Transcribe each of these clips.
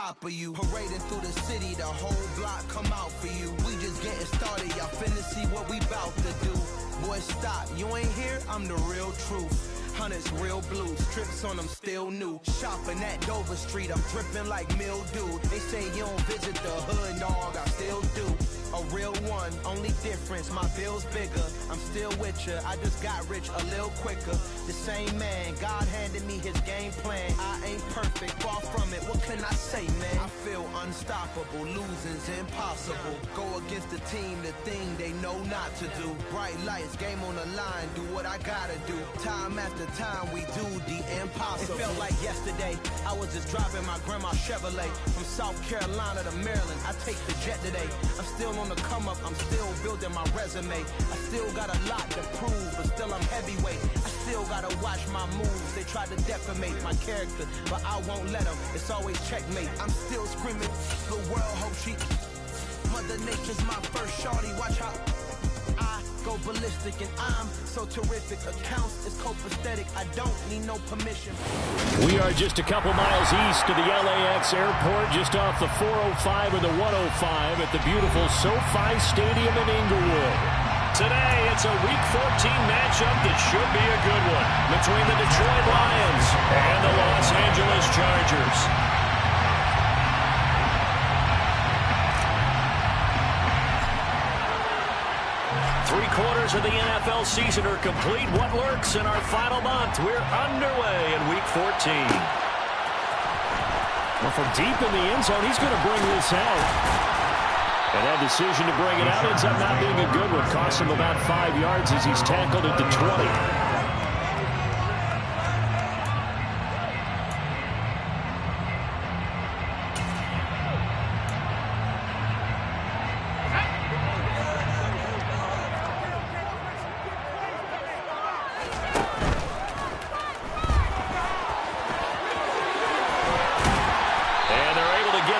top of you. Parading through the city, the whole block come out for you. We just getting started, y'all finna see what we bout to do. Boy, stop, you ain't here, I'm the real truth. Hunters, real blue, strips on them still new. Shopping at Dover Street, I'm dripping like mildew. They say you don't visit the hood, dog, I still do. A real one, only difference, my bill's bigger. I'm still with ya, I just got rich a little quicker. The same man, God handed me his game plan. I ain't perfect, far from it, what can I say, man? I feel unstoppable, losing's impossible. Go against the team, the thing they know not to do. Bright lights, game on the line, do what I gotta do. Time after time, we do the impossible. It felt like yesterday, I was just driving my grandma's Chevrolet. From South Carolina to Maryland, I take the jet today. I'm still on the come up, I'm still building my resume. I still got a lot to prove, but still I'm heavyweight. I still gotta watch my moves. They try to defamate my character, but I won't let them. It's always checkmate. I'm still screaming, the world hope she. Mother Nature's my first shorty, watch how I go ballistic, and I'm so terrific. Accounts is copacetic, I don't need no permission. We are just a couple miles east of the LAX airport, just off the 405 and the 105 at the beautiful SoFi Stadium in Inglewood. Today, it's a Week 14 matchup that should be a good one between the Detroit Lions and the Los Angeles Chargers. Three-quarters of the NFL season are complete. What lurks in our final month? We're underway in Week 14. Well, from deep in the end zone, he's going to bring this out. And that decision to bring it out ends up not being a good one. Costs him about 5 yards as he's tackled at the 20.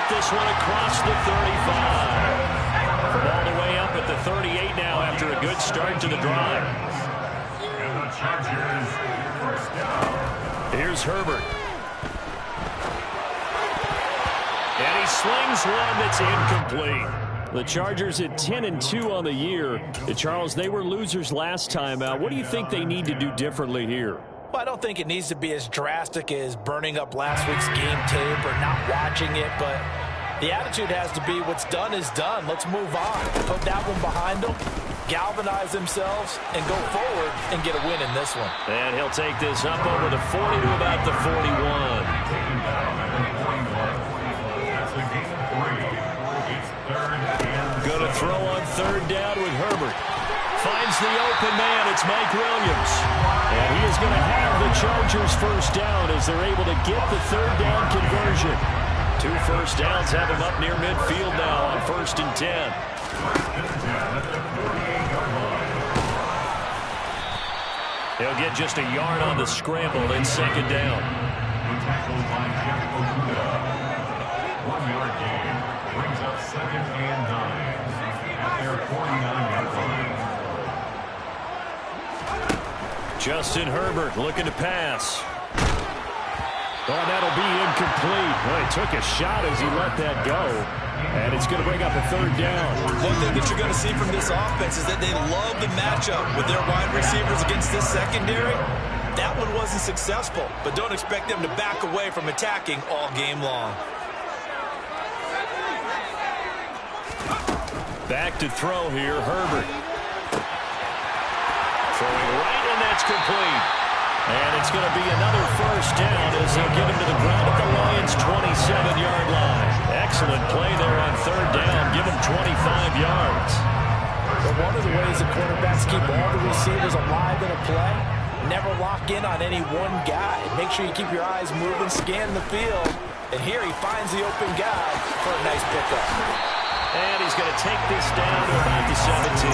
This one across the 35. From all the way up at the 38 now after a good start to the drive. And the Chargers first down. Here's Herbert. And he slings one that's incomplete. The Chargers at 10-2 on the year. Charles, they were losers last time out. What do you think they need to do differently here? Well, I don't think it needs to be as drastic as burning up last week's game tape or not watching it, but the attitude has to be what's done is done. Let's move on. Put that one behind them, galvanize themselves, and go forward and get a win in this one. And he'll take this up over the 40 to about the 41. Going to throw on third down with Herbert. Finds the open man. It's Mike Williams. And he is going to have the Chargers first down as they're able to get the third down conversion. 2 first downs have him up near midfield now on 1st and 10. He'll get just a yard on the scramble in 2nd down. Tackled by Jeff Okuda. 1-yard gain brings up 2nd and 9 at their 49-yard line. Justin Herbert looking to pass. Oh, that'll be incomplete. Well, he took a shot as he let that go. And it's going to bring up a 3rd down. One thing that you're going to see from this offense is that they love the matchup with their wide receivers against this secondary. That one wasn't successful, but don't expect them to back away from attacking all game long. Back to throw here, Herbert. Throwing right, and that's complete. And it's going to be another first down as they'll get him to the ground at the Lions' 27-yard line. Excellent play there on 3rd down. Give him 25 yards. But one of the ways the quarterbacks keep all the receivers alive in a play, never lock in on any one guy. Make sure you keep your eyes moving, scan the field. And here he finds the open guy for a nice pickup. And he's going to take this down to about the 17.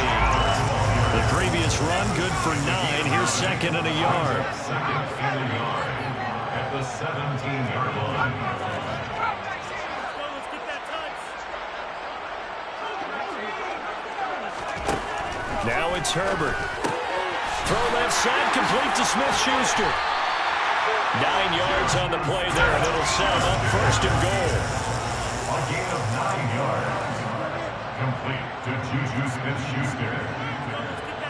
The previous run, good for 9. Here's 2nd and a yard. 2nd and a yard at the 17-yard line. Now it's Herbert. Throw left side, complete to Smith-Schuster. 9 yards on the play there, and it'll set him up 1st and goal. complete to Juju Smith-Schuster.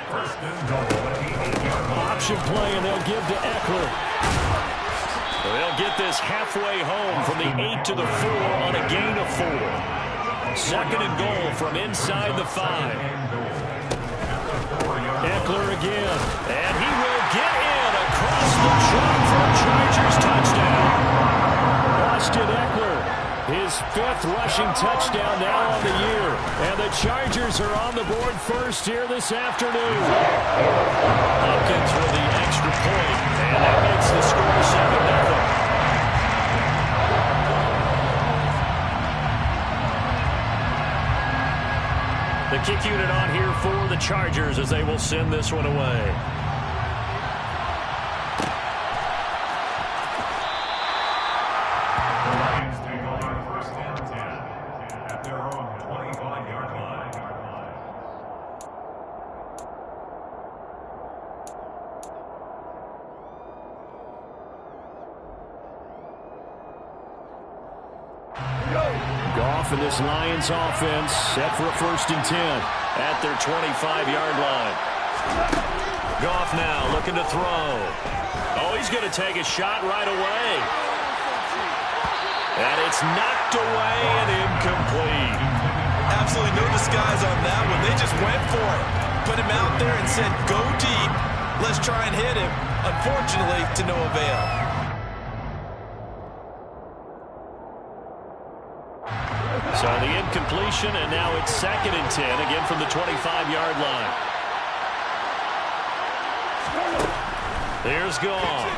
First and goal at the 8-yard line. Option play, and they'll give to Eckler. They'll get this halfway home from the 8 to the 4 on a gain of 4. Second and goal from inside the 5. Eckler again, and he will get in across the chalk for a Chargers touchdown. Austin Eckler, his 5th rushing touchdown now on the year. And the Chargers are on the board first here this afternoon. Hopkins for the extra point, and that makes the score 7-0. The kick unit on here for the Chargers as they will send this one away. The Lions take over first and 10 at their own 25-yard line. Goff and this Lions offense set for a first and 10 at their 25-yard line. Goff now looking to throw. Oh, he's going to take a shot right away. And it's knocked away and incomplete. Absolutely no disguise on that one. They just went for it. Put him out there and said, go deep. Let's try and hit him. Unfortunately, to no avail. So the incompletion, and now it's second and 10, again from the 25-yard line. There's Goff.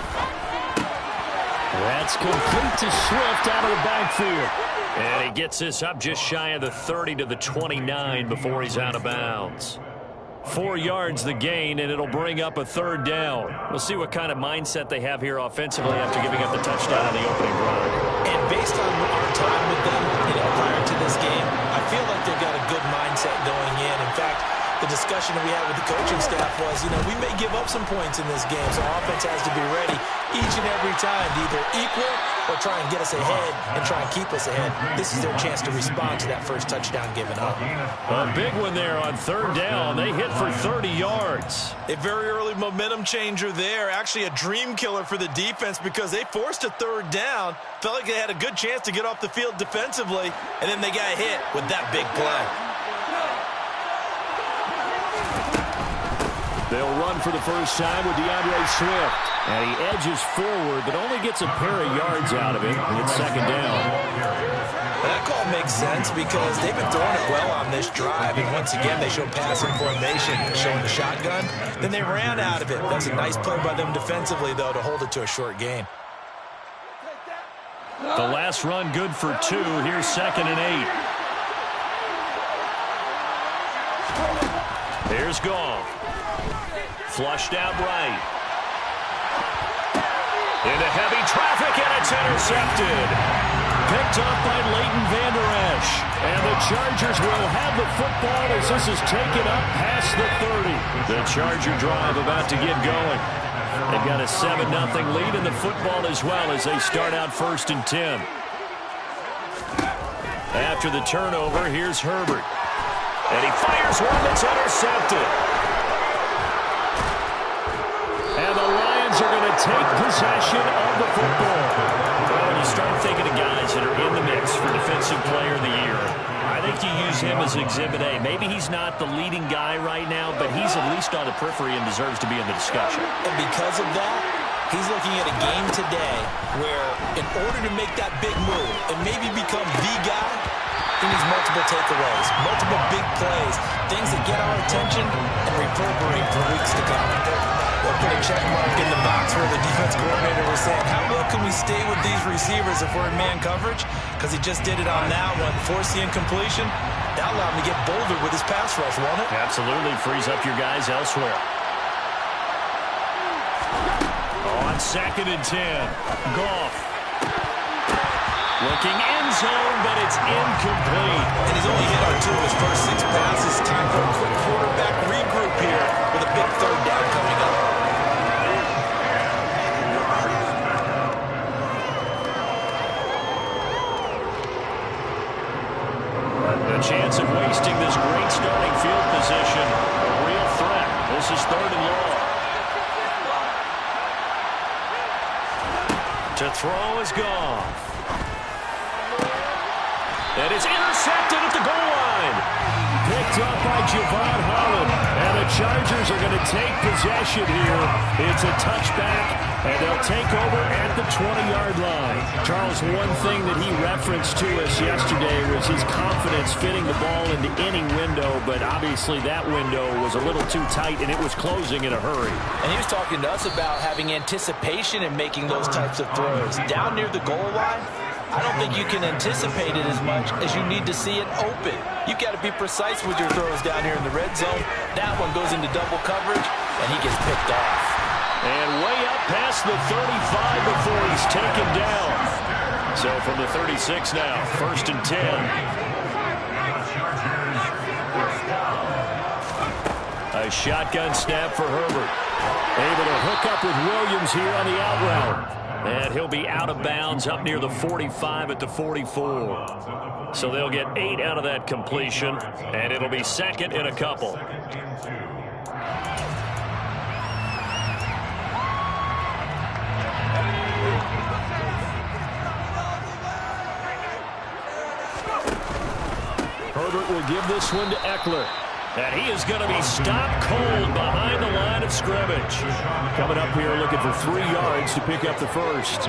That's complete to Swift out of the backfield. And he gets this up just shy of the 30 to the 29 before he's out of bounds. 4 yards the gain, and it'll bring up a third down. We'll see what kind of mindset they have here offensively after giving up the touchdown on the opening drive. And based on our time with them, prior to this game, I feel like they've got a good mindset going in. In fact, the discussion that we had with the coaching staff was, we may give up some points in this game, so offense has to be ready each and every time to either equal or try and get us ahead and try and keep us ahead. This is their chance to respond to that first touchdown given up. A big one there on third down. They hit for 30 yards. A very early momentum changer there. Actually a dream killer for the defense because they forced a third down. Felt like they had a good chance to get off the field defensively, and then they got hit with that big play. They'll run for the first time with DeAndre Swift. And he edges forward, but only gets a pair of yards out of it. And it's second down. That call makes sense because they've been throwing it well on this drive. And once again, they show passing formation, showing the shotgun. Then they ran out of it. That's a nice play by them defensively, though, to hold it to a short gain. The last run good for 2. Here's second and 8. Here's Goff. Flushed out right. Into heavy traffic, and it's intercepted. Picked up by Leighton Vander Esch. And the Chargers will have the football as this is taken up past the 30. The Charger drive about to get going. They've got a 7-0 lead in the football as well as they start out first and 10. After the turnover, here's Herbert. And he fires one that's intercepted. And the Lions are going to take possession of the football. Well, when you start thinking of guys that are in the mix for Defensive Player of the Year, I think you use him as Exhibit A. Maybe he's not the leading guy right now, but he's at least on the periphery and deserves to be in the discussion. And because of that, he's looking at a game today where in order to make that big move and maybe become the guy, he needs multiple takeaways, multiple big plays, things that get our attention and reverberate for weeks to come. We'll put a check mark in the box where the defense coordinator was saying, how well can we stay with these receivers if we're in man coverage? Because he just did it on that one. Force the incompletion. That'll allow him to get bolder with his pass rush, won't it? Absolutely. Frees up your guys elsewhere. On second and 10. Goff. Looking end zone, but it's incomplete. And he's only hit on 2 of his first 6 passes. Time for a quick quarterback regroup here with a big third down coming up. The chance of wasting this great starting field position. A real threat. This is 3rd and long. To throw is gone. And it's intercepted at the goal line. Picked up by Javon Holland. And the Chargers are going to take possession here. It's a touchback, and they'll take over at the 20-yard line. Charles, one thing that he referenced to us yesterday was his confidence fitting the ball into any window, but obviously that window was a little too tight, and it was closing in a hurry. And he was talking to us about having anticipation in making those types of throws. Down near the goal line, I don't think you can anticipate it as much as you need to see it open. You've got to be precise with your throws down here in the red zone. That one goes into double coverage, and he gets picked off. And way up past the 35 before he's taken down. So from the 36 now, 1st and 10. A shotgun snap for Herbert. Able to hook up with Williams here on the out route. And he'll be out of bounds up near the 45 at the 44. So they'll get 8 out of that completion, and it'll be 2nd and a couple. Herbert will give this one to Eckler. And he is going to be stopped cold behind the line of scrimmage. Coming up here looking for 3 yards to pick up the first.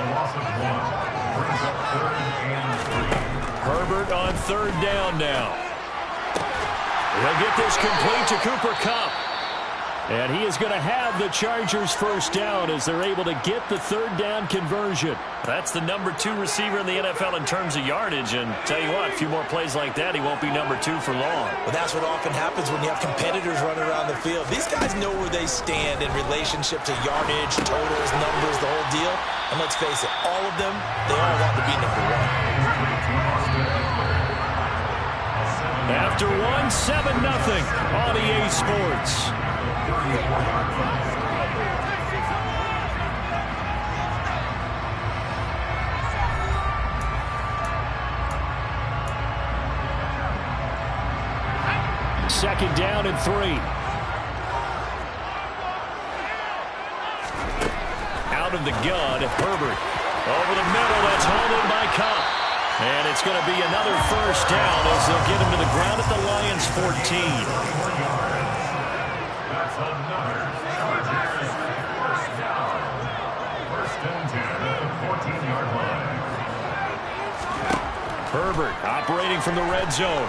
Herbert on 3rd down now. He'll get this complete to Cooper Kupp. And he is going to have the Chargers 1st down as they're able to get the 3rd down conversion. That's the number 2 receiver in the NFL in terms of yardage. And tell you what, a few more plays like that, he won't be number 2 for long. Well, that's what often happens when you have competitors running around the field. These guys know where they stand in relationship to yardage, totals, numbers, the whole deal. And let's face it, all of them, they all want to be number 1. After 7-0 on EA Sports. Second down and 3. Out of the gun, Herbert. Over the middle, that's hauled in by Kupp. And it's going to be another 1st down as they'll get him to the ground at the Lions' 14. That's another Chargers 1st down. 1st and 10 at the 14-yard line. Herbert operating from the red zone.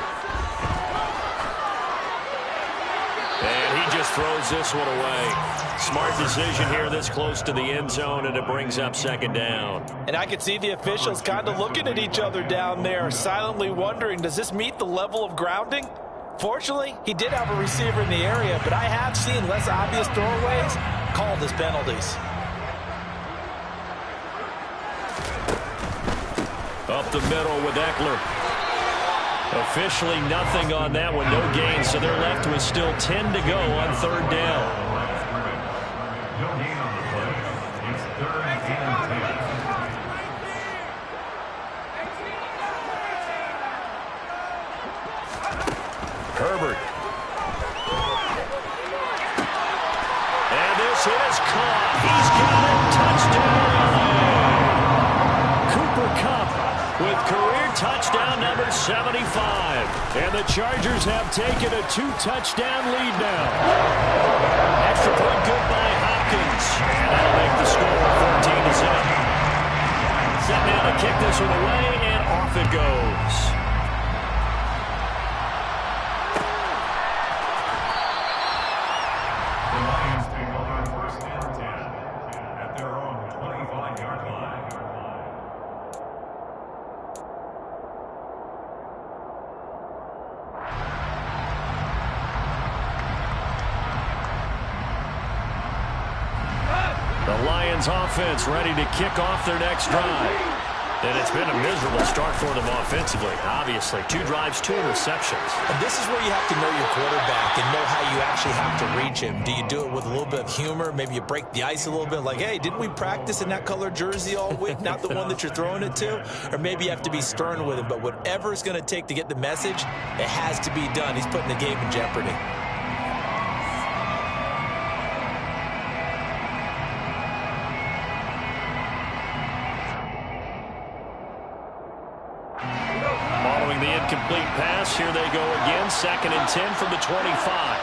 And he just throws this one away. Smart decision here this close to the end zone, and it brings up 2nd down. And I could see the officials kind of looking at each other down there, silently wondering, does this meet the level of grounding? Fortunately, he did have a receiver in the area, but I have seen less obvious throwaways called as penalties. Up the middle with Eckler. Officially nothing on that one, no gain, so they're left with still 10 to go on 3rd down. No gain on the play. It's 3rd and 10. Herbert. And this hit is caught. He's got it. Touchdown. Cooper Kupp with career touchdown number 75. And the Chargers have taken a 2-touchdown lead now. Extra point good by Hopkins. And that'll make the score 14-7. Set now to kick this one away, and off it goes. The Lions take over 1st and 10 at their own 25-yard line. The Lions offense ready to kick off their next drive. And it's been a miserable start for them offensively. Obviously, 2 drives, 2 interceptions. And this is where you have to know your quarterback and know how you actually have to reach him. Do you do it with a little bit of humor? Maybe you break the ice a little bit like, hey, didn't we practice in that color jersey all week? Not the one that you're throwing it to? Or maybe you have to be stern with him. But whatever it's going to take to get the message, it has to be done. He's putting the game in jeopardy. Following the incomplete pass, here they go again. 2nd and 10 from the 25.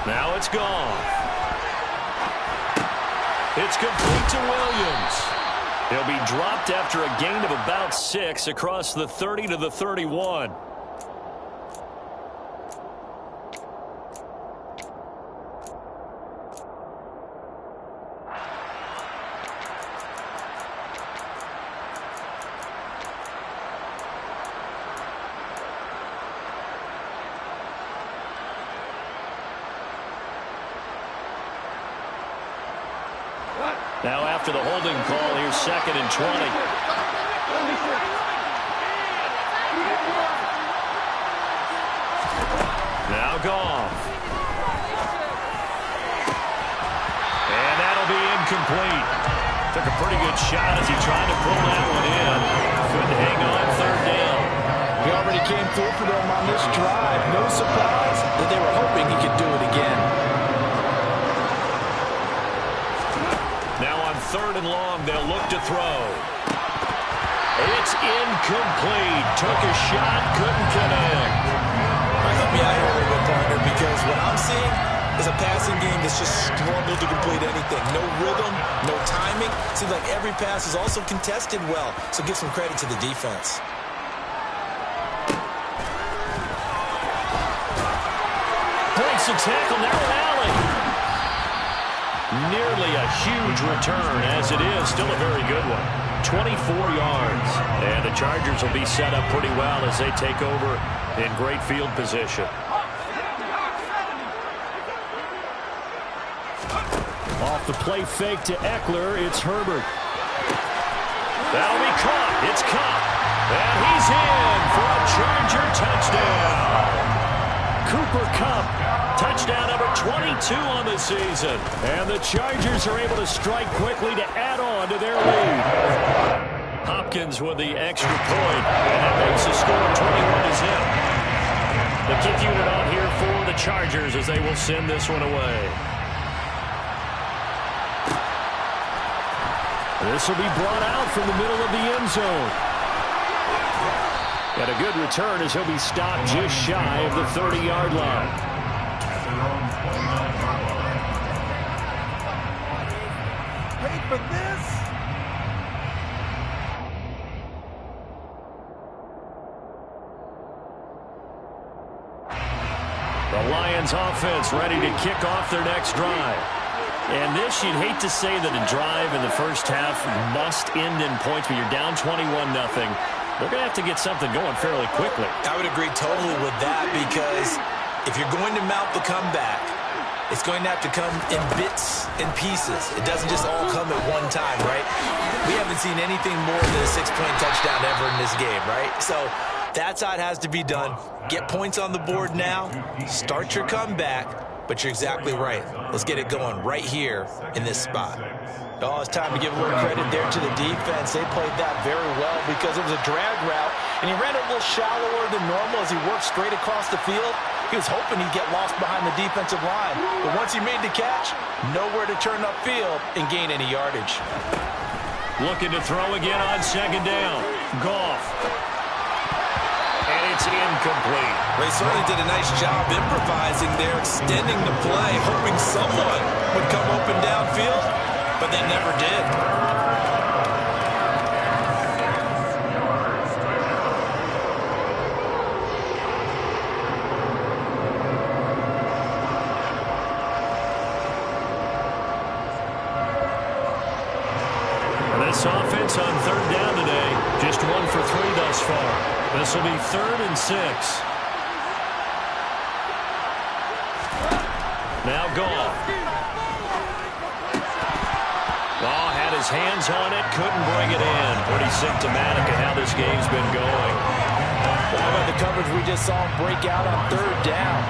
Now it's gone. It's complete to Williams. He'll be dropped after a gain of about 6 across the 30 to the 31. Now after the holding call, here's 2nd and 20. Now Goff. And that'll be incomplete. Took a pretty good shot as he tried to pull that one in. Couldn't hang on 3rd down. He already came through for them on this drive. No surprise that they were hoping he could do it again. Now on 3rd and long, they'll look to throw. It's incomplete. Took a shot, couldn't connect. Help me out here a little bit, partner, because what I'm seeing is a passing game that's just struggled to complete anything. No rhythm, no timing. Seems like every pass is also contested well, so give some credit to the defense. Breaks a tackle, now rally. Nearly a huge return, as it is. Still a very good one. 24 yards. And the Chargers will be set up pretty well as they take over in great field position. Off the play fake to Eckler, it's Herbert. That'll be caught. It's caught. And he's in for a Charger touchdown. Cooper Kupp, touchdown number 22 on the season. And the Chargers are able to strike quickly to add on to their lead. Hopkins with the extra point, and that makes the score 21-0. The kick unit on here for the Chargers as they will send this one away. This will be brought out from the middle of the end zone. And a good return as he'll be stopped just shy of the 30-yard line. Paid for this? The Lions offense ready to kick off their next drive. And this, you'd hate to say that a drive in the first half must end in points, but you're down 21-0. They're going to have to get something going fairly quickly. I would agree totally with that, because if you're going to mount the comeback, it's going to have to come in bits and pieces. It doesn't just all come at one time, right? We haven't seen anything more than a 6-point touchdown ever in this game, right? So that's how it has to be done. Get points on the board now. Start your comeback. But you're exactly right. Let's get it going right here in this spot. Oh, it's time to give a little credit there to the defense. They played that very well because it was a drag route, and he ran it a little shallower than normal as he worked straight across the field. He was hoping he'd get lost behind the defensive line. But once he made the catch, nowhere to turn upfield and gain any yardage. Looking to throw again on 2nd down. Goff. And it's incomplete. They certainly did a nice job improvising there, extending the play, hoping someone would come open downfield, but they never did. This offense on 3rd down today, just 1 for 3 thus far. This will be 3rd and 6. Now Goff. Goff had his hands on it, couldn't bring it in. Pretty symptomatic of how this game's been going. How about the coverage we just saw him break out on 3rd down?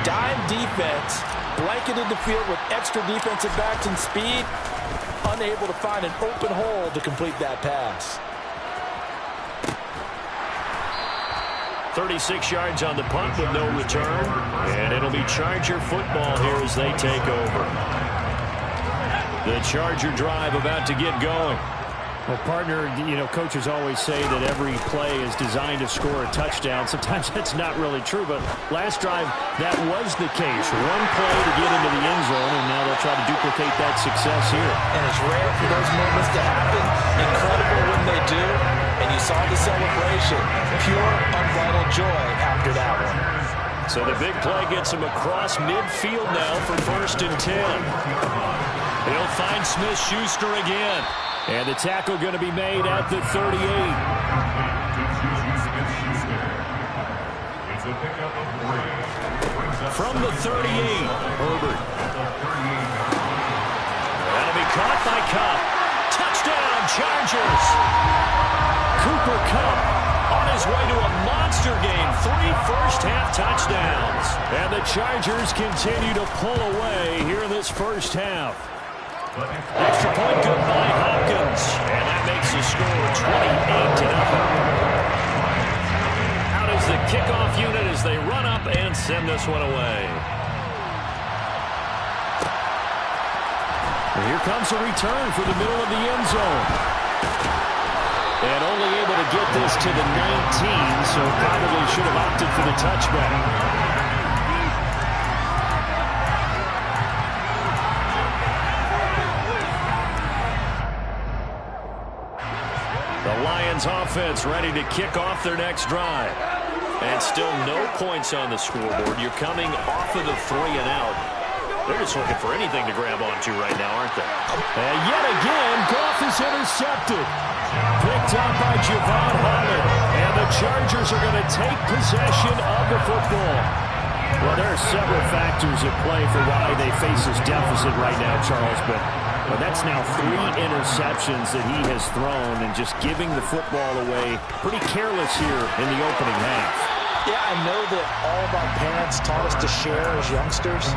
Dime defense, blanketed the field with extra defensive backs and speed, unable to find an open hole to complete that pass. 36 yards on the punt with no return. And it'll be Charger football here as they take over. The Charger drive about to get going. Well, partner, you know, coaches always say that every play is designed to score a touchdown. Sometimes that's not really true, but last drive, that was the case. One play to get into the end zone, and now they'll try to duplicate that success here. And it's rare for those moments to happen. Incredible when they do. And you saw the celebration. Pure, unbridled joy after that one. So the big play gets him across midfield now for 1st and 10. He'll find Smith-Schuster again. And the tackle going to be made at the 38. From the 38, Herbert. That'll be caught by Kupp. Touchdown, Chargers. Cooper Kupp on his way to a monster game. 3 first-half touchdowns. And the Chargers continue to pull away here in this first half. Extra point good by Hopkins. And that makes the score 28-0. Out is the kickoff unit as they run up and send this one away. And here comes a return for the middle of the end zone. And only able to get this to the 19, so probably should have opted for the touchback. The Lions offense ready to kick off their next drive. And still no points on the scoreboard. You're coming off of the 3 and out. They're just looking for anything to grab onto right now, aren't they? And yet again, Goff is intercepted. Picked up by Javon Holland. And the Chargers are going to take possession of the football. Well, there are several factors at play for why they face this deficit right now, Charles, but that's now 3 interceptions that he has thrown and just giving the football away pretty careless here in the opening half. Yeah, I know that all of our parents taught us to share as youngsters,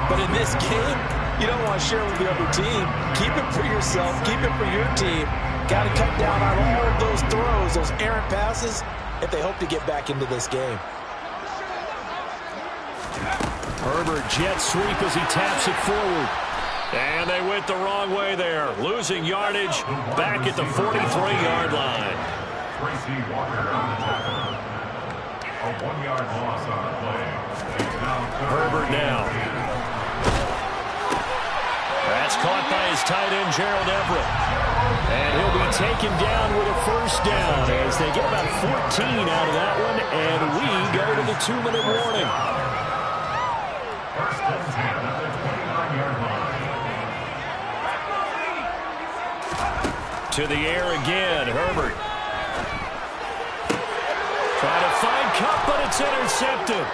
but in this game, you don't want to share with the other team. Keep it for yourself. Keep it for your team. Got to cut down on all of those throws, those errant passes, if they hope to get back into this game. Herbert jet sweep as he taps it forward. And they went the wrong way there. Losing yardage back at the 43-yard line. Tracy Walker on the tackle. A 1-yard loss on the play. Herbert now. That's caught by his tight end, Gerald Everett. And he'll be taken down with a first down as they get about 14 out of that one. And we go to the 2-minute warning. First and 10 at the 29-yard line. To the air again, Herbert. Trying to find Kupp, but it's intercepted.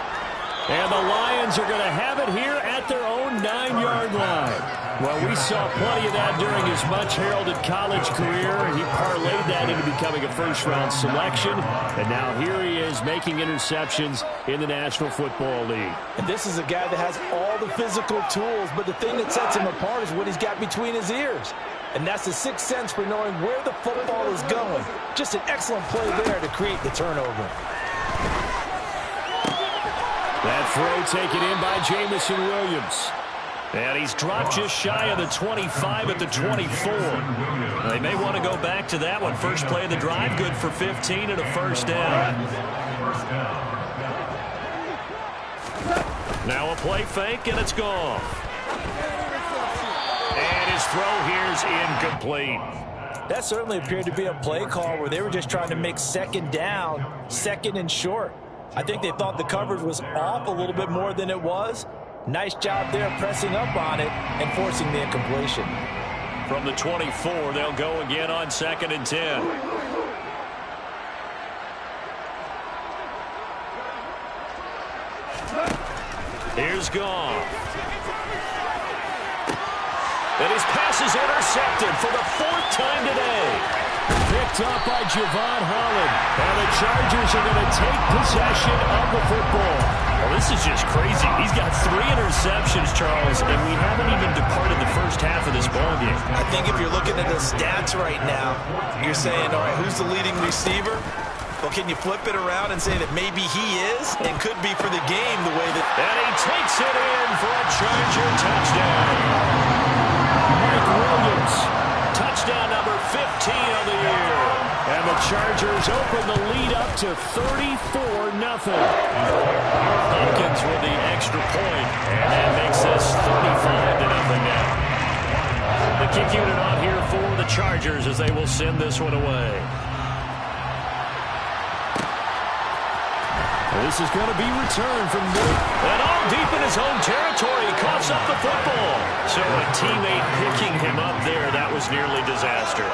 And the Lions are going to have it here at their own 9-yard line. Well, we saw plenty of that during his much-heralded college career. He parlayed that into becoming a first-round selection. And now here he is making interceptions in the National Football League. And this is a guy that has all the physical tools, but the thing that sets him apart is what he's got between his ears. And that's the sixth sense for knowing where the football is going. Just an excellent play there to create the turnover. That throw taken in by Jamison Williams. And he's dropped just shy of the 25 at the 24. They may want to go back to that one. First play of the drive, good for 15 and a first down. Now a play fake, and it's gone. And his throw here's incomplete. That certainly appeared to be a play call where they were just trying to make second down, second and short. I think they thought the coverage was off a little bit more than it was. Nice job there pressing up on it and forcing the incompletion. From the 24, they'll go again on 2nd and 10. Here's Goff. And his pass is intercepted for the 4th time today. Picked up by Javon Holland. And the Chargers are going to take possession of the football. Well, this is just crazy. He's got 3 interceptions, Charles, and we haven't even departed the first half of this ballgame. I think if you're looking at the stats right now, you're saying, all right, who's the leading receiver? Well, can you flip it around and say that maybe he is and could be for the game the way that... And he takes it in for a Charger touchdown. Mike Williams, touchdown number 15 of the year. And the Chargers open the lead up to 34-0. Hawkins with the extra point, and that makes this 35-0 now. The kick unit on here for the Chargers as they will send this one away. This is going to be returned from Miller. And all deep in his own territory, he coughs up the football. So a teammate picking him up there, that was nearly disaster.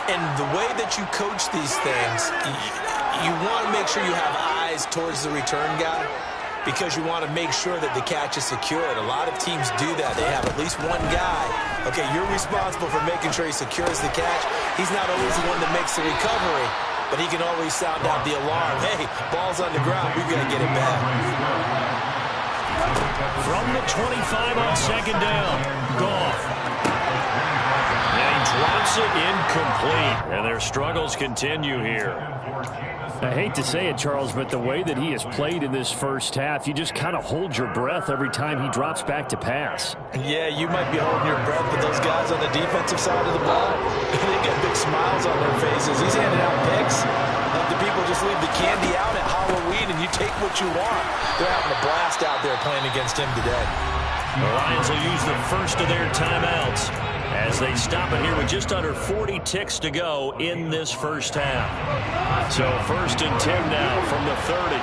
And the way that you coach these things, you want to make sure you have eyes towards the return guy because you want to make sure that the catch is secured. A lot of teams do that. They have at least one guy. Okay, you're responsible for making sure he secures the catch. He's not always the one that makes the recovery, but he can always sound out the alarm. Hey, ball's on the ground. We've got to get it back. From the 25 on 2nd down, Goff. And he drops it incomplete. And their struggles continue here. I hate to say it, Charles, but the way that he has played in this first half, you just kind of hold your breath every time he drops back to pass. Yeah, you might be holding your breath, but those guys on the defensive side of the ball, they got big smiles on their faces. He's handing out picks. Like the people just leave the candy out at Halloween and you take what you want. They're having a blast out there playing against him today. The Lions will use the first of their timeouts as they stop it here with just under 40 ticks to go in this first half. So 1st and 10 now from the 30.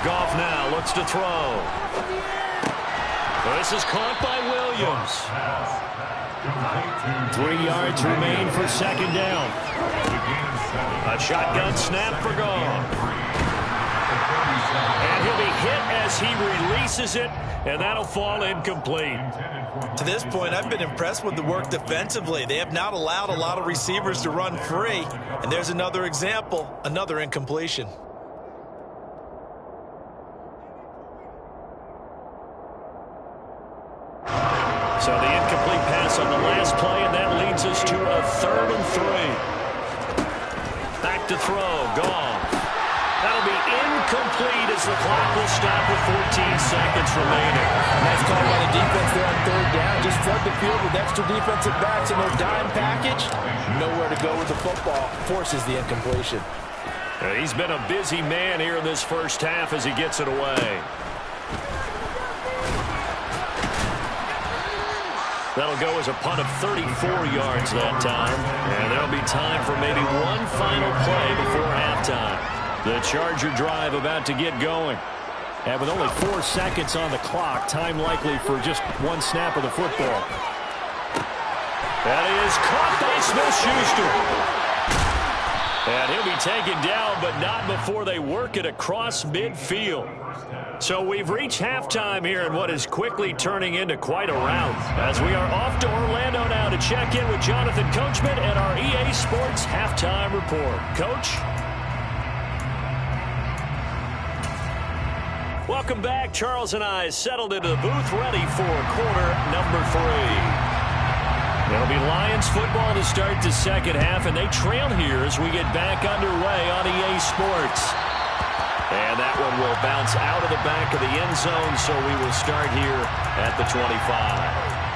Goff now looks to throw. This is caught by Williams. 3 yards remain for 2nd down. A shotgun snap for Goff. And he'll be hit as he releases it, and that'll fall incomplete. To this point, I've been impressed with the work defensively. They have not allowed a lot of receivers to run free. And there's another example, another incompletion. So the incomplete pass on the last play, and that leads us to a 3rd and 3. Back to throw, Goff. That'll be incomplete as the clock will stop with 14 seconds remaining. Nice call by the defense there on 3rd down. Just flood the field with extra defensive backs in their dime package. Nowhere to go with the football. Forces the incompletion. He's been a busy man here in this first half as he gets it away. That'll go as a punt of 34 yards that time. And there'll be time for maybe one final play before halftime. The Charger drive about to get going. And with only 4 seconds on the clock, time likely for just one snap of the football. That is caught by Smith-Schuster. And he'll be taken down, but not before they work it across midfield. So we've reached halftime here in what is quickly turning into quite a rout. As we are off to Orlando now to check in with Jonathan Coachman and our EA Sports Halftime Report. Coach? Welcome back. Charles and I settled into the booth ready for quarter number 3. It'll be Lions football to start the second half, and they trail here as we get back underway on EA Sports. And that one will bounce out of the back of the end zone, so we will start here at the 25.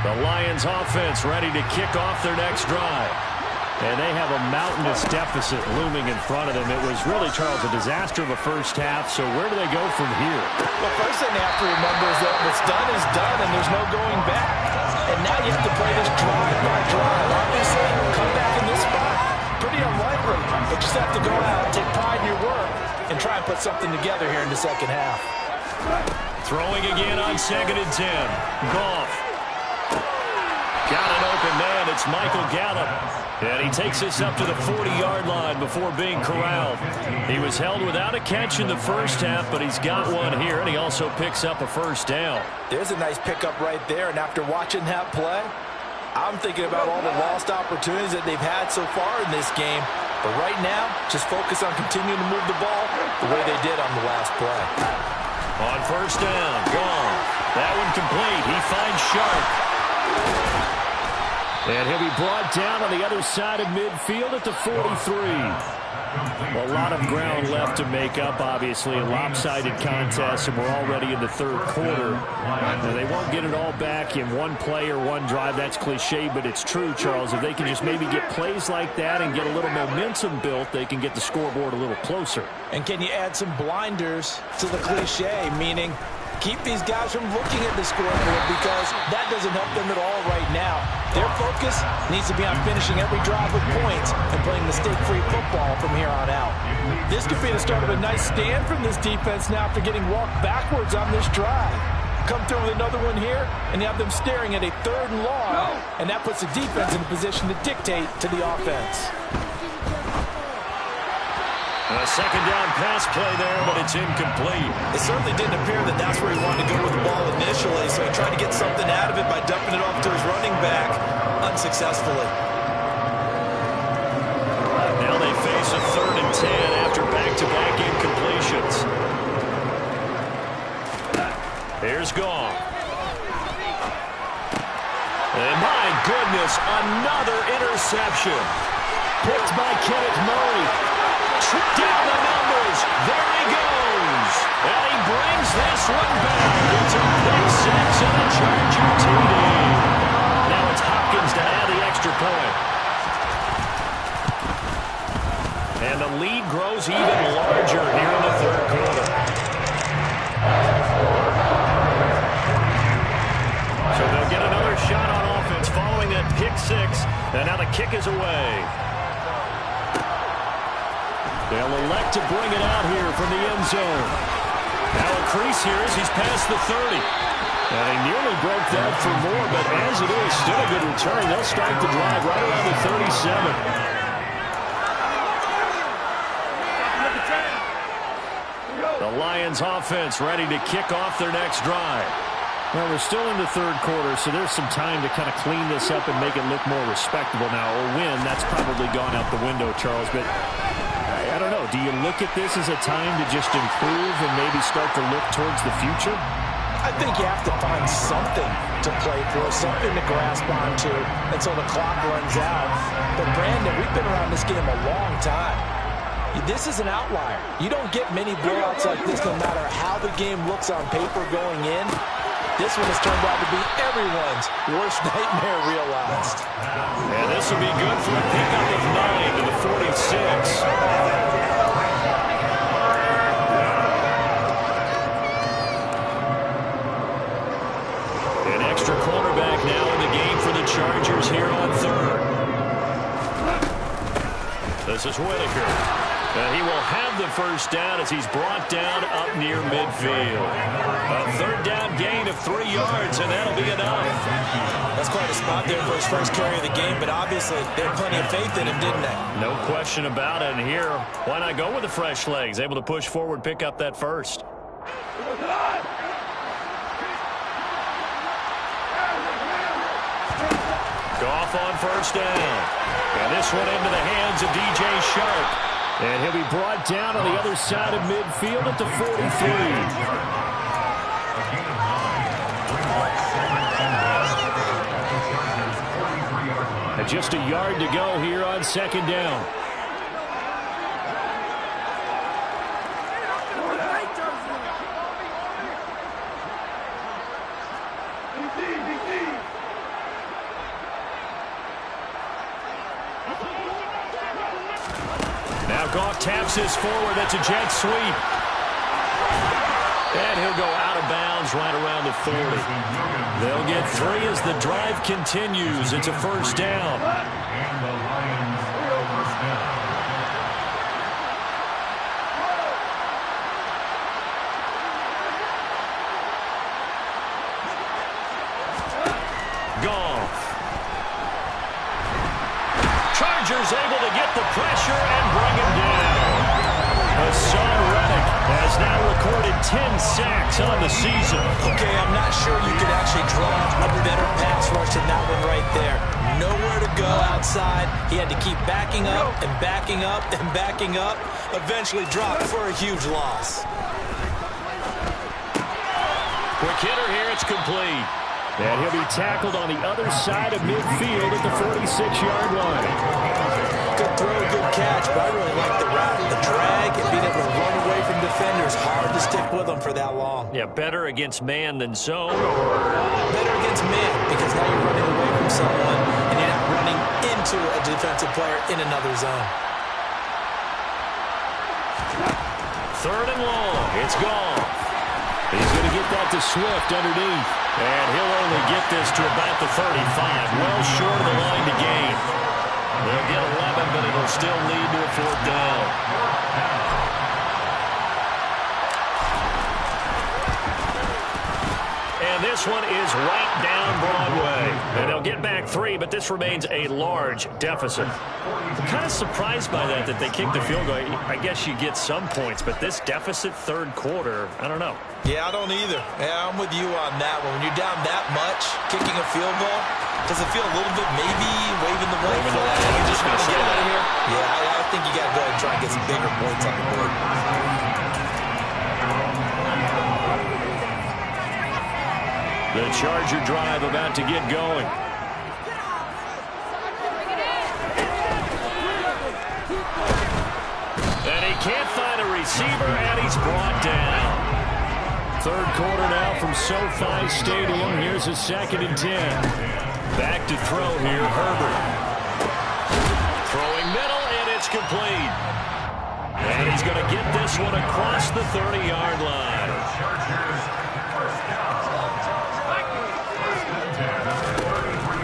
The Lions offense ready to kick off their next drive. And they have a mountainous deficit looming in front of them. It was really, Charles, a disaster of a first half. So where do they go from here? Well, first thing they have to remember is that what's done is done, and there's no going back. And now you have to play this drive by drive. Obviously, come back in this spot, pretty unlikely. But you just have to go out, take pride in your work, and try and put something together here in the second half. Throwing again on 2nd and 10. Goff. Got an open man. It's Michael Gallup. And he takes this up to the 40-yard line before being corralled. He was held without a catch in the first half, but he's got one here, and he also picks up a first down. There's a nice pickup right there, and after watching that play, I'm thinking about all the lost opportunities that they've had so far in this game. But right now, just focus on continuing to move the ball the way they did on the last play. On first down, gone. That one complete. He finds Sharp. And he'll be brought down on the other side of midfield at the 43. A lot of ground left to make up, obviously. A lopsided contest, and we're already in the third quarter. And they won't get it all back in one play or one drive. That's cliche, but it's true, Charles. If they can just maybe get plays like that and get a little momentum built, they can get the scoreboard a little closer. And can you add some blinders to the cliche, meaning keep these guys from looking at the scoreboard, because that doesn't help them at all right now. Their focus needs to be on finishing every drive with points and playing mistake-free football from here on out. This could be the start of a nice stand from this defense now after getting walked backwards on this drive. Come through with another one here, and you have them staring at a 3rd and long, and that puts the defense in a position to dictate to the offense. A second down pass play there, but it's incomplete. It certainly didn't appear that that's where he wanted to go with the ball initially, so he tried to get something out of it by dumping it off to his running back unsuccessfully. Now they face a 3rd and 10 after back-to-back incompletions. Here's Goff. And my goodness, another interception. Picked by Kenneth Murray. Tripped down the numbers. There he goes. And he brings this one back. It's a pick 6 and a Charger TD. Now it's Hopkins to add the extra point. And the lead grows even larger here in the third quarter. So they'll get another shot on offense following that pick 6. And now the kick is away. They'll elect to bring it out here from the end zone. Now a crease here as he's past the 30. And he nearly broke that for more, but as it is, still a good return. They'll start the drive right around the 37. The Lions offense ready to kick off their next drive. Well, we're still in the third quarter, so there's some time to kind of clean this up and make it look more respectable now. Or win, that's probably gone out the window, Charles, but I don't know. Do you look at this as a time to just improve and maybe start to look towards the future? I think you have to find something to play for, something to grasp onto until the clock runs out. But, Brandon, we've been around this game a long time. This is an outlier. You don't get many blowouts like this no matter how the game looks on paper going in. This one has turned out to be everyone's worst nightmare realized. And this will be good for a pickup of 9 to the 46. An extra cornerback now in the game for the Chargers here on 3rd. This is Whitaker. And he will have the first down as he's brought down up near midfield. A 3rd down gain of 3 yards, and that'll be enough. That's quite a spot there for his first carry of the game, but obviously they had plenty of faith in him, didn't they? No question about it. And here, why not go with the fresh legs? Able to push forward, pick up that first. Goff on first down. And this one into the hands of DJ Sharp. And he'll be brought down on the other side of midfield at the 43. And just a yard to go here on 2nd down. Goff taps this forward. That's a jet sweep. And he'll go out of bounds right around the 40. They'll get 3 as the drive continues. It's a first down. And the Lions will first down. the pressure and bring him down. Hassan Reddick has now recorded 10 sacks on the season. Okay, I'm not sure you could actually draw a better pass rush than that one right there. Nowhere to go outside. He had to keep backing up and backing up and backing up. Eventually dropped for a huge loss. Quick hitter here, it's complete. And he'll be tackled on the other side of midfield at the 46-yard line. Good throw, good catch, but I really like the route. The drag and being able to run away from defenders. Hard to stick with them for that long. Yeah, better against man than zone. Better against man because now you're running away from someone and you're not running into a defensive player in another zone. Third and long. It's gone. He's going to get that to Swift underneath. And he'll only get this to about the 35. Well short of the line to gain. They'll get 11, but it'll still lead to a fourth down. And this one is right down Broadway. And they'll get back 3, but this remains a large deficit. I'm kind of surprised by that they kicked the field goal. I guess you get some points, but this deficit third quarter, I don't know. Yeah, I don't either. Yeah, I'm with you on that one. When you're down that much, kicking a field goal, does it feel a little bit maybe waving the white flag? You just want to get out of here? Yeah, I think you got to go ahead and try and get some bigger points on the board. The Charger drive about to get going. And he can't find a receiver, and he's brought down. Third quarter now from SoFi Stadium. Here's a 2nd and 10. Back to throw here, Herbert. Throwing middle, and it's complete. And he's going to get this one across the 30-yard line.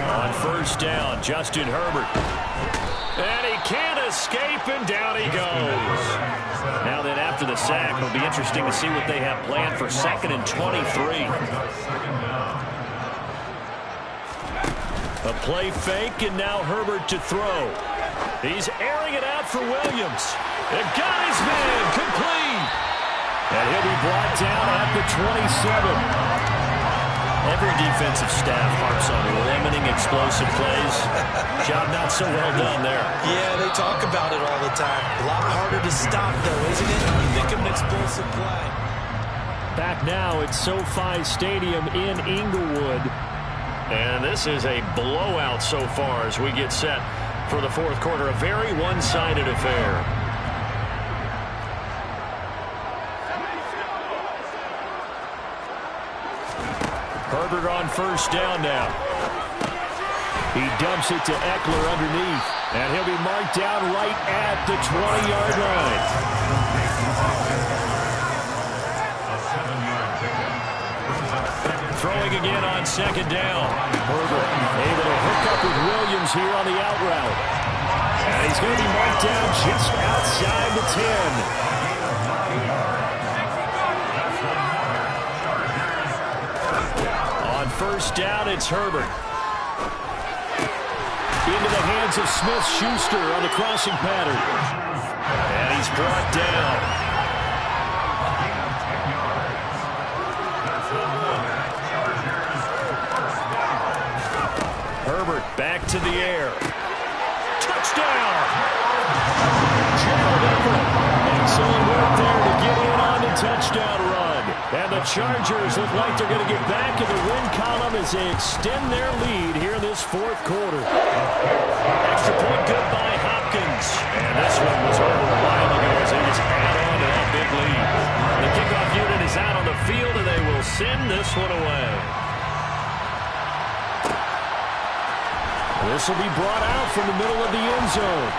On first down, Justin Herbert. And he can't escape, and down he goes. Now then, after the sack, it'll be interesting to see what they have planned for 2nd and 23. A play fake, and now Herbert to throw. He's airing it out for Williams. It got his man, complete. And he'll be brought down at the 27. Every defensive staff harps on limiting explosive plays. Job not so well done there. Yeah, they talk about it all the time. A lot harder to stop, though, isn't it? When you think of an explosive play. Back now at SoFi Stadium in Inglewood. And this is a blowout so far as we get set for the fourth quarter. A very one-sided affair. Herbert on first down now. He dumps it to Eckler underneath. And he'll be marked down right at the 20-yard line. Throwing again on second down. Herbert able to hook up with Williams here on the out route. And he's going to be marked down just outside the 10. First down, it's Herbert. Into the hands of Smith-Schuster on the crossing pattern. And he's brought down. Herbert back to the air. Touchdown! Gerald Everett. Excellent work there to get in on the touchdown run. And the Chargers look like they're going to get back in the win column as they extend their lead here in this fourth quarter. Extra point good by Hopkins. And this one was over a while ago as they just add on to that big lead. The kickoff unit is out on the field, and they will send this one away. This will be brought out from the middle of the end zone.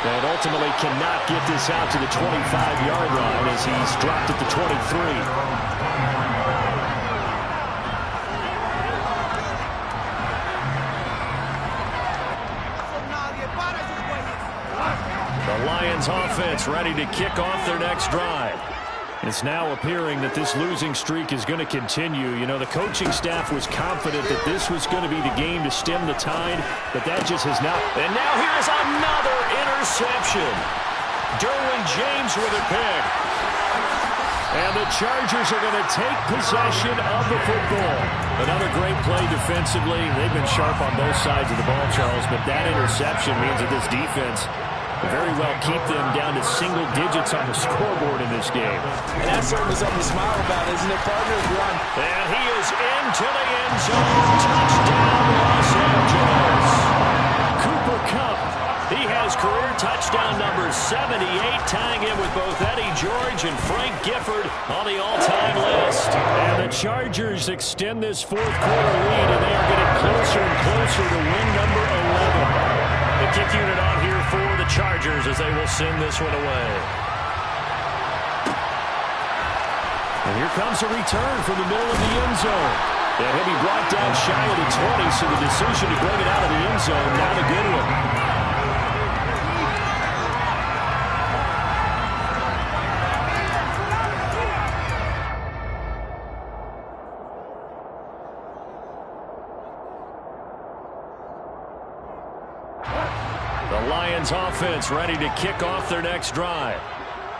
And ultimately cannot get this out to the 25-yard line as he's dropped at the 23. The Lions offense ready to kick off their next drive. It's now appearing that this losing streak is going to continue. You know, the coaching staff was confident that this was going to be the game to stem the tide, but that just has not. And now here's another interception. Derwin James with a pick. And the Chargers are going to take possession of the football. Another great play defensively. They've been sharp on both sides of the ball, Charles, but that interception means that this defense very well keep them down to single digits on the scoreboard in this game. And that's certainly something to smile about, isn't it, partners? One. And he is into the end zone. Touchdown, Los Angeles. Cooper Kupp. He has career touchdown number 78, tying him with both Eddie George and Frank Gifford on the all-time list. And the Chargers extend this fourth quarter lead, and they are getting closer and closer to win number 11. The kick unit on here for the Chargers as they will send this one away. And here comes a return from the middle of the end zone. And he'll be brought down shy of the 20, so the decision to bring it out of the end zone, not a good one. The Lions offense ready to kick off their next drive.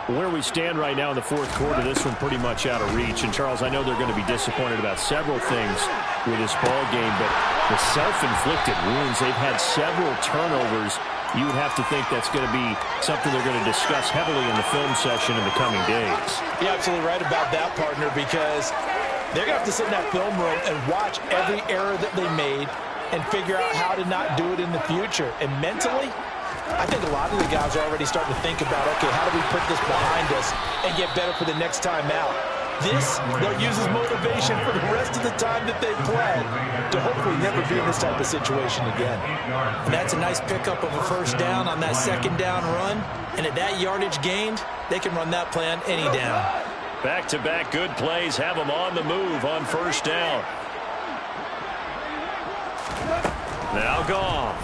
Where we stand right now in the fourth quarter, this one pretty much out of reach. And, Charles, I know they're going to be disappointed about several things with this ball game, but the self-inflicted wounds, they've had several turnovers. You would have to think that's going to be something they're going to discuss heavily in the film session in the coming days. You're absolutely right about that, partner, because they're going to have to sit in that film room and watch every error that they made and figure out how to not do it in the future. And mentally, I think a lot of the guys are already starting to think about, okay, how do we put this behind us and get better for the next time out? This, they'll use as motivation for the rest of the time that they play to hopefully never be in this type of situation again. And that's a nice pickup of a first down on that second down run. And at that yardage gained, they can run that play on any down. Back-to-back good plays have them on the move on first down. Now Goff.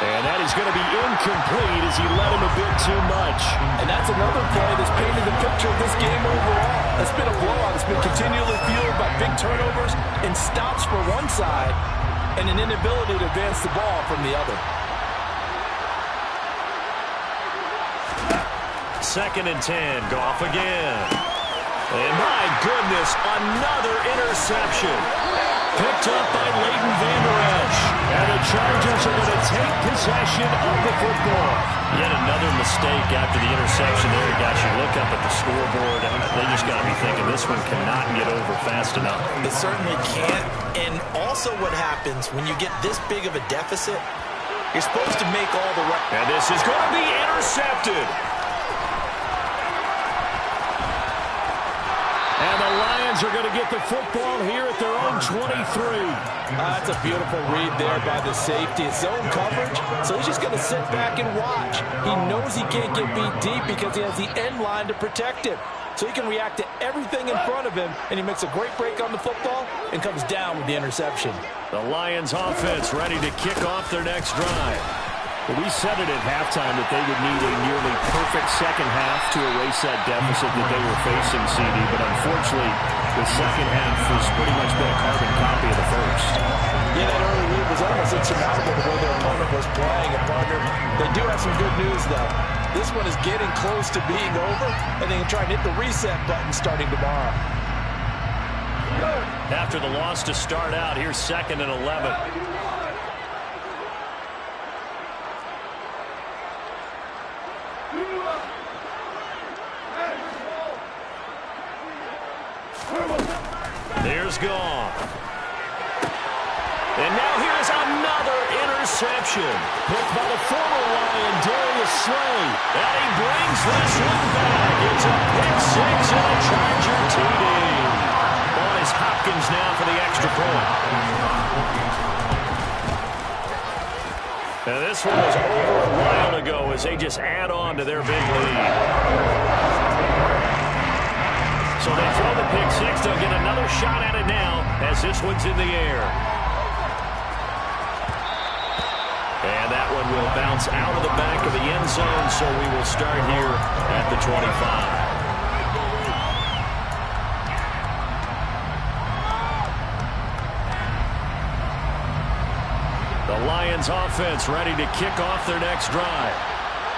And that is going to be incomplete as he led him a bit too much. And that's another play that's painted the picture of this game overall. It's been a blowout. It's been continually fueled by big turnovers and stops for one side and an inability to advance the ball from the other. Second and 10. Goff again. And my goodness, another interception. Picked up by Leighton Vander Esch. And the Chargers are going to take possession of the football. Yet another mistake after the interception there. Guys, you look up at the scoreboard, and they just got to be thinking this one cannot get over fast enough. It certainly can't. And also what happens when you get this big of a deficit, you're supposed to make all the right. And this is going to be intercepted. And the Lions are going to get the football here at their own 23. That's a beautiful read there by the safety. It's zone coverage, so he's just going to sit back and watch. He knows he can't get beat deep because he has the end line to protect him. So he can react to everything in front of him, and he makes a great break on the football and comes down with the interception. The Lions offense ready to kick off their next drive. Well, we said it at halftime that they would need a nearly perfect second half to erase that deficit that they were facing, CD. But unfortunately, the second half has pretty much been a carbon copy of the first. Yeah, that early lead was almost insurmountable the way their opponent was playing. And, partner, they do have some good news, though. This one is getting close to being over, and they can try and hit the reset button starting tomorrow. After the loss to start out, here's 2nd and 11. There's Goff. And now here's another interception. Picked by the former Lion, Darius Slay. And he brings this one back. It's a pick six and a Charger TD. On is Hopkins now for the extra point. And this one was over a while ago as they just add on to their big lead. So they throw the pick six. They'll get another shot at it now as this one's in the air. And that one will bounce bounce out of the back of the end zone, so we will start here at the 25. The Lions offense ready to kick off their next drive.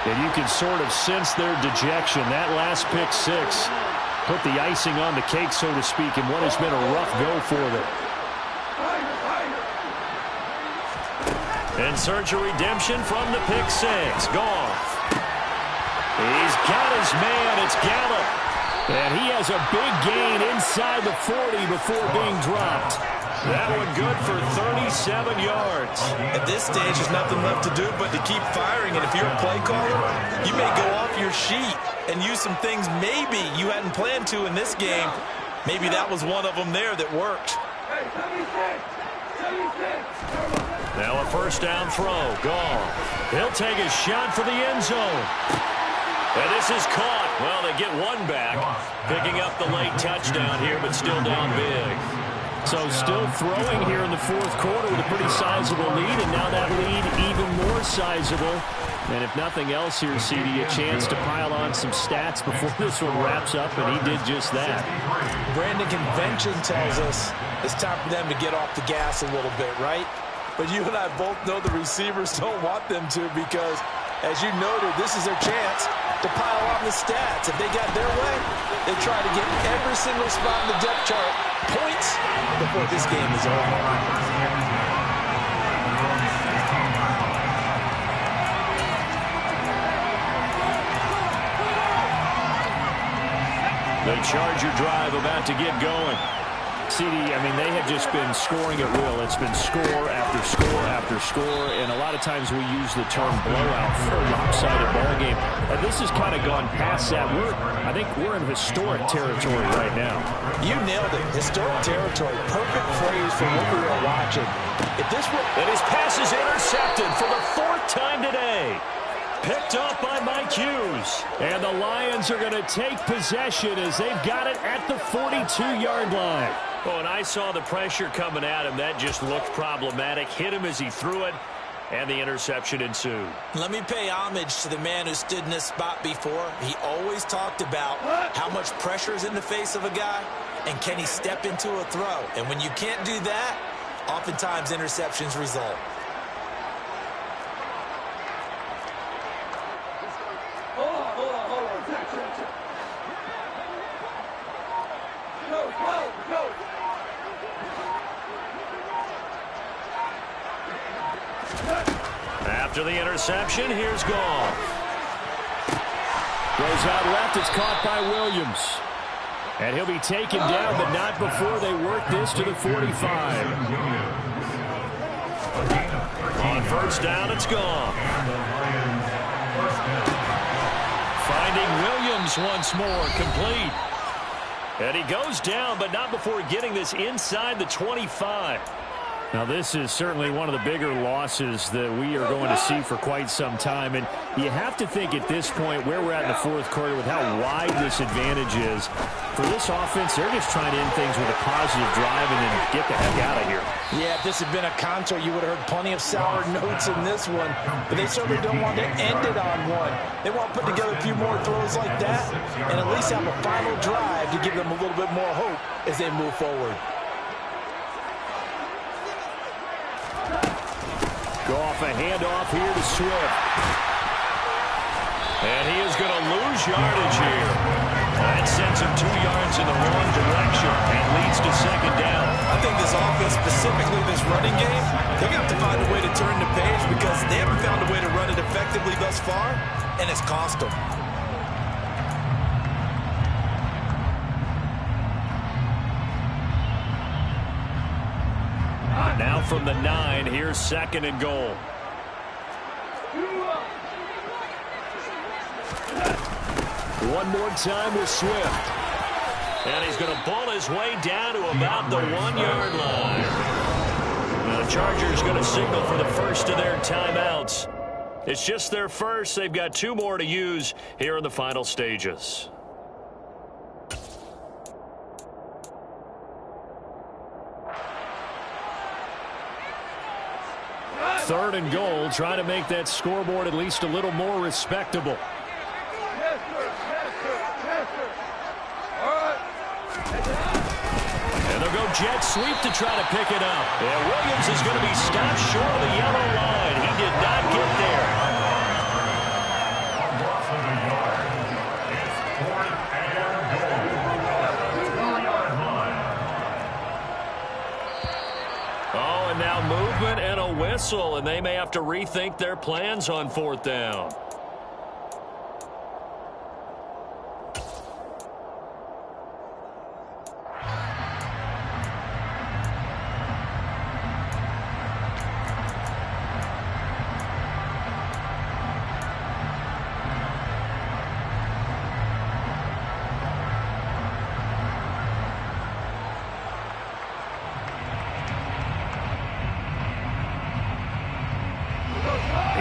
And you can sort of sense their dejection. That last pick six put the icing on the cake, so to speak, in what has been a rough go for them. And search of redemption from the pick six. Goff. He's got his man. It's Gallup. And he has a big gain inside the 40 before being dropped. That one good for 37 yards. At this stage, there's nothing left to do but to keep firing. And if you're a play caller, you may go off your sheet and use some things maybe you hadn't planned to in this game. Maybe that was one of them there that worked. Now a first down throw. Goff. He'll take a shot for the end zone. And this is caught. Well, they get one back, picking up the late touchdown here, but still down big. So still throwing here in the fourth quarter with a pretty sizable lead, and now that lead even more sizable. And if nothing else here, CD, a chance to pile on some stats before this one wraps up, and he did just that. Brandon, convention tells us it's time for them to get off the gas a little bit, right? But you and I both know the receivers don't want them to, because, as you noted, this is their chance to pile on the stats. If they got their way, they try to get every single spot in the depth chart points before this game is over. The Charger drive about to get going. CD, I mean, they have just been scoring at will. It's been score after score after score, and a lot of times we use the term blowout for a lopsided ball game. And this has kind of gone past that. I think we're in historic territory right now. You nailed it. Historic territory. Perfect phrase for what we are watching. If this were... And his pass is intercepted for the fourth time today. Picked up by Mike Hughes. And the Lions are going to take possession as they've got it at the 42-yard line. Oh, and I saw the pressure coming at him. That just looked problematic. Hit him as he threw it, and the interception ensued. Let me pay homage to the man who stood in this spot before. He always talked about how much pressure is in the face of a guy, and can he step into a throw. And when you can't do that, oftentimes interceptions result. After the interception, here's Goff. Goes out left. It's caught by Williams. And he'll be taken down, but not before they work this to the 45. On first down, it's Goff. Finding Williams once more, complete. And he goes down, but not before getting this inside the 25. Now, this is certainly one of the bigger losses that we are going to see for quite some time. And you have to think at this point where we're at in the fourth quarter with how wide this advantage is. For this offense, they're just trying to end things with a positive drive and then get the heck out of here. Yeah, if this had been a contour, you would have heard plenty of sour notes in this one. But they certainly don't want to end it on one. They want to put together a few more throws like that and at least have a final drive to give them a little bit more hope as they move forward. Goff, a handoff here to Swift. And he is going to lose yardage here. That sends him 2 yards in the wrong direction and leads to second down. I think this offense, specifically this running game, they're going to have to find a way to turn the page because they haven't found a way to run it effectively thus far, and it's cost them. Now from the 9, here's second and goal. One more time with Swift. And he's going to ball his way down to about the 1-yard line. Now the Chargers going to signal for the first of their timeouts. It's just their first. They've got 2 more to use here in the final stages. 3rd and goal, trying to make that scoreboard at least a little more respectable. And they'll go jet sweep to try to pick it up. And Williams is going to be stopped short of the yellow line. He did not get there. Oh, and now movement and a whistle, and they may have to rethink their plans on 4th down.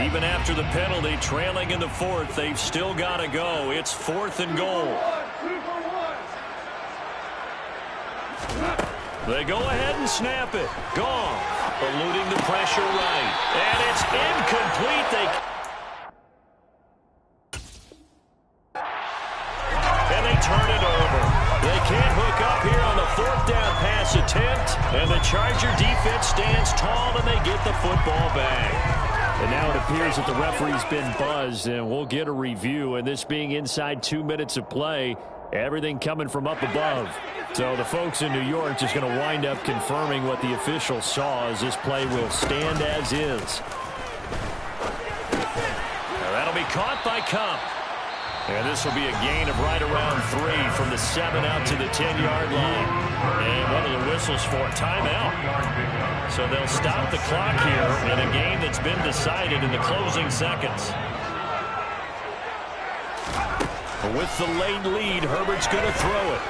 Even after the penalty, trailing in the 4th, they've still got to go. It's 4th and goal. They go ahead and snap it. Gone. Eluding the pressure right. And it's incomplete. And they turn it over. They can't hook up here on the 4th down pass attempt. And the Charger defense stands tall, and they get the football back. And now it appears that the referee's been buzzed, and we'll get a review. And this being inside 2 minutes of play, everything coming from up above. So the folks in New York just going to wind up confirming what the official saw, as this play will stand as is. Now that'll be caught by Cup. And this will be a gain of right around 3 from the 7 out to the 10-yard line. And what are the whistles for? Timeout. So they'll stop the clock here in a game that's been decided in the closing seconds. With the late lead, Herbert's going to throw it.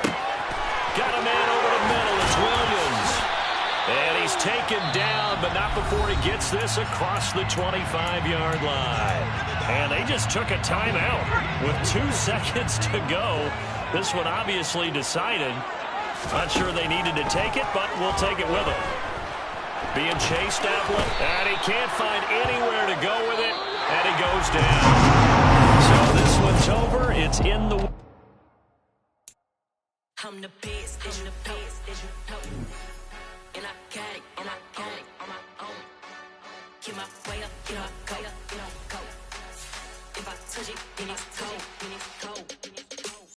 Got a man over the middle. It's Williams. And he's taken down, but not before he gets this across the 25-yard line. And they just took a timeout with 2 seconds to go. This one obviously decided. Not sure they needed to take it, but we'll take it with them. Being chased out, and he can't find anywhere to go with it, and he goes down. So this one's over. It's in the... I'm the best, as you know. And I got it, on my own. Get my way up, get my go. If I touch it, then it's cold,